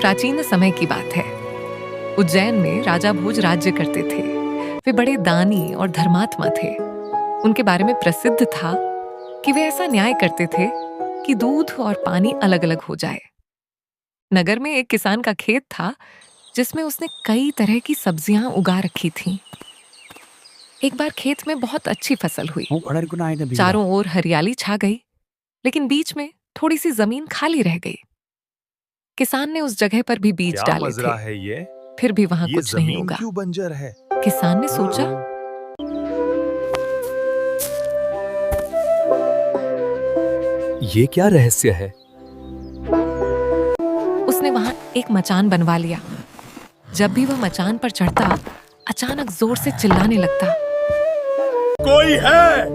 प्राचीन समय की बात है। उज्जैन में राजा भोज राज्य करते थे। वे बड़े दानी और धर्मात्मा थे। उनके बारे में प्रसिद्ध था कि वे ऐसा न्याय करते थे कि दूध और पानी अलग अलग हो जाए। नगर में एक किसान का खेत था जिसमें उसने कई तरह की सब्जियां उगा रखी थीं। एक बार खेत में बहुत अच्छी फसल हुई। चारों ओर हरियाली छा गई, लेकिन बीच में थोड़ी सी जमीन खाली रह गई। किसान ने उस जगह पर भी बीज डाले थे, है ये? फिर भी वहां कुछ नहीं उगा। क्यों बंजर है? किसान ने सोचा, ये क्या रहस्य है? उसने वहां एक मचान बनवा लिया। जब भी वह मचान पर चढ़ता, अचानक जोर से चिल्लाने लगता, कोई है?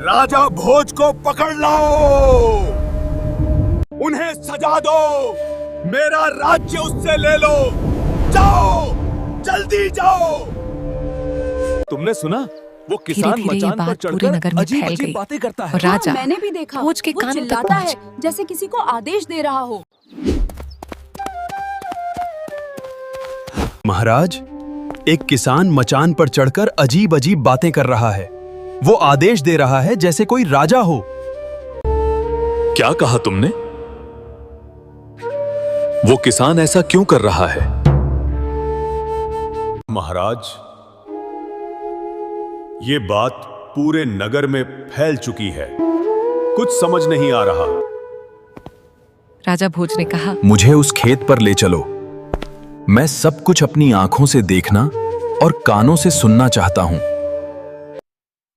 राजा भोज को पकड़ लाओ, उन्हें सजा दो, मेरा राज्य उससे ले लो, जाओ, जल्दी जाओ। तुमने सुना? वो किसान धीरे-धीरे ये मचान पर बात पूरे नगर चढ़कर में अजीब फैल अजीब गई बातें करता है। और राजा मैंने भी देखा। भोज के वो कानों तक चिल्लाता है पहुंच। जैसे किसी को आदेश दे रहा हो। महाराज, एक किसान मचान पर चढ़कर अजीब अजीब बातें कर रहा है। वो आदेश दे रहा है जैसे कोई राजा हो। क्या कहा तुमने? वो किसान ऐसा क्यों कर रहा है? महाराज, ये बात पूरे नगर में फैल चुकी है। कुछ समझ नहीं आ रहा। राजा भोज ने कहा, मुझे उस खेत पर ले चलो। मैं सब कुछ अपनी आंखों से देखना और कानों से सुनना चाहता हूं।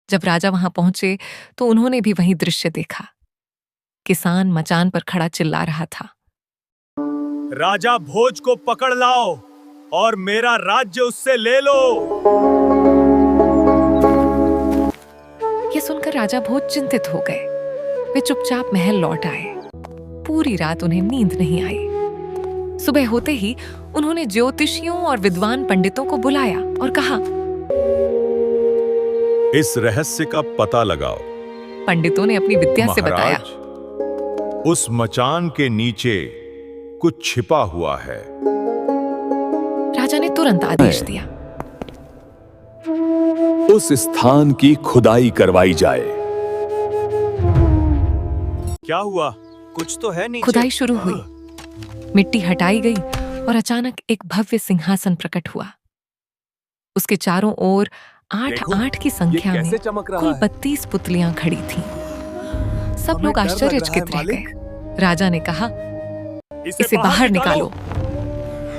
जब राजा वहां पहुंचे तो उन्होंने भी वही दृश्य देखा। किसान मचान पर खड़ा चिल्ला रहा था, राजा भोज को पकड़ लाओ और मेरा राज्य उससे ले लो। यह सुनकर राजा भोज चिंतित हो गए। वे चुपचाप महल लौट आए। पूरी रात उन्हें नींद नहीं आई। सुबह होते ही उन्होंने ज्योतिषियों और विद्वान पंडितों को बुलाया और कहा, इस रहस्य का पता लगाओ। पंडितों ने अपनी विद्या से बताया, उस मचान के नीचे कुछ छिपा हुआ है। राजा ने तुरंत आदेश दिया, उस स्थान की खुदाई करवाई जाए। क्या हुआ? कुछ तो है नीचे। खुदाई शुरू हुई। मिट्टी हटाई गई और अचानक एक भव्य सिंहासन प्रकट हुआ। उसके चारों ओर 8-8 की संख्या में कुल 32 पुतलियां खड़ी थीं। सब लोग आश्चर्यचकित रह गए। राजा ने कहा, इसे बाहर निकालो।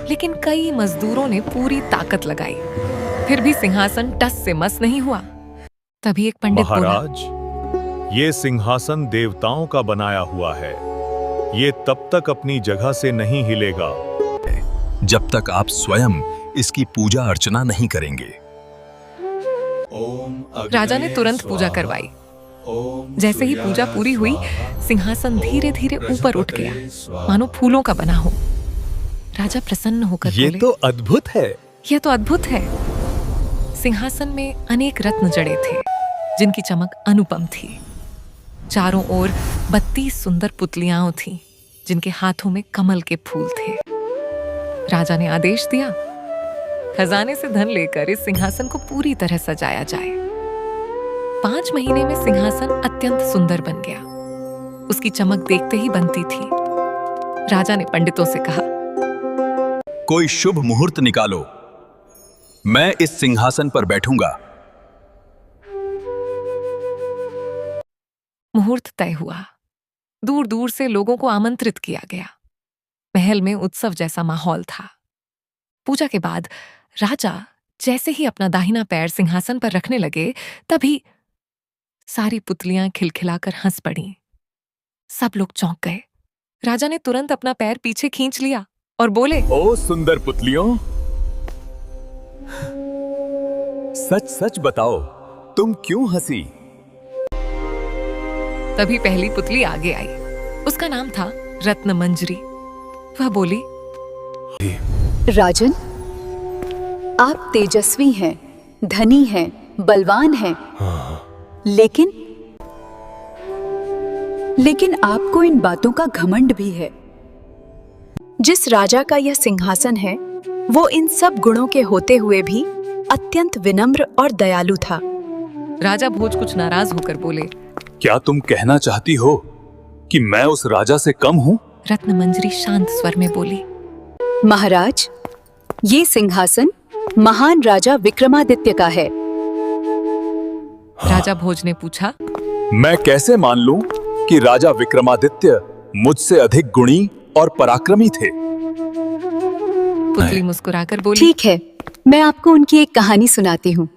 लेकिन कई मजदूरों ने पूरी ताकत लगाई, फिर भी सिंहासन टस से मस नहीं हुआ। तभी एक पंडित बोला, महाराज, ये सिंहासन देवताओं का बनाया हुआ है। ये तब तक अपनी जगह से नहीं हिलेगा जब तक आप स्वयं इसकी पूजा अर्चना नहीं करेंगे। राजा ने तुरंत पूजा करवाई। जैसे ही पूजा पूरी हुई, सिंहासन धीरे धीरे ऊपर उठ गया, मानो फूलों का बना हो। राजा प्रसन्न होकर ये बोले, तो अद्भुत है। यह तो अद्भुत है। सिंहासन में अनेक रत्न जड़े थे, जिनकी चमक अनुपम थी। चारों ओर 32 सुंदर पुतलियां थीं, जिनके हाथों में कमल के फूल थे। राजा ने आदेश दिया, खजाने से धन लेकर इस सिंहासन को पूरी तरह सजाया जाए। 5 महीने में सिंहासन अत्यंत सुंदर बन गया। उसकी चमक देखते ही बनती थी। राजा ने पंडितों से कहा, कोई शुभ मुहूर्त निकालो, मैं इस सिंहासन पर बैठूंगा। मुहूर्त तय हुआ। दूर दूर से लोगों को आमंत्रित किया गया। महल में उत्सव जैसा माहौल था। पूजा के बाद राजा जैसे ही अपना दाहिना पैर सिंहासन पर रखने लगे, तभी सारी पुतलियां खिलखिलाकर हंस पड़ीं। सब लोग चौंक गए। राजा ने तुरंत अपना पैर पीछे खींच लिया और बोले, ओ सुंदर पुतलियों, सच सच बताओ, तुम क्यों हंसी? तभी पहली पुतली आगे आई। उसका नाम था रत्न मंजरी। वह बोली, राजन, आप तेजस्वी हैं, धनी हैं, बलवान हैं, लेकिन आपको इन बातों का घमंड भी है। जिस राजा का यह सिंहासन है वो इन सब गुणों के होते हुए भी अत्यंत विनम्र और दयालु था। राजा भोज कुछ नाराज होकर बोले। क्या तुम कहना चाहती हो कि मैं उस राजा से कम हूँ? रत्नमंजरी शांत स्वर में बोली। महाराज, ये सिंहासन महान राजा विक्रमादित्य का है। राजा भोज ने पूछा, मैं कैसे मान लूं कि राजा विक्रमादित्य मुझसे अधिक गुणी और पराक्रमी थे? पुतली मुस्कुराकर बोली। ठीक है, मैं आपको उनकी एक कहानी सुनाती हूँ।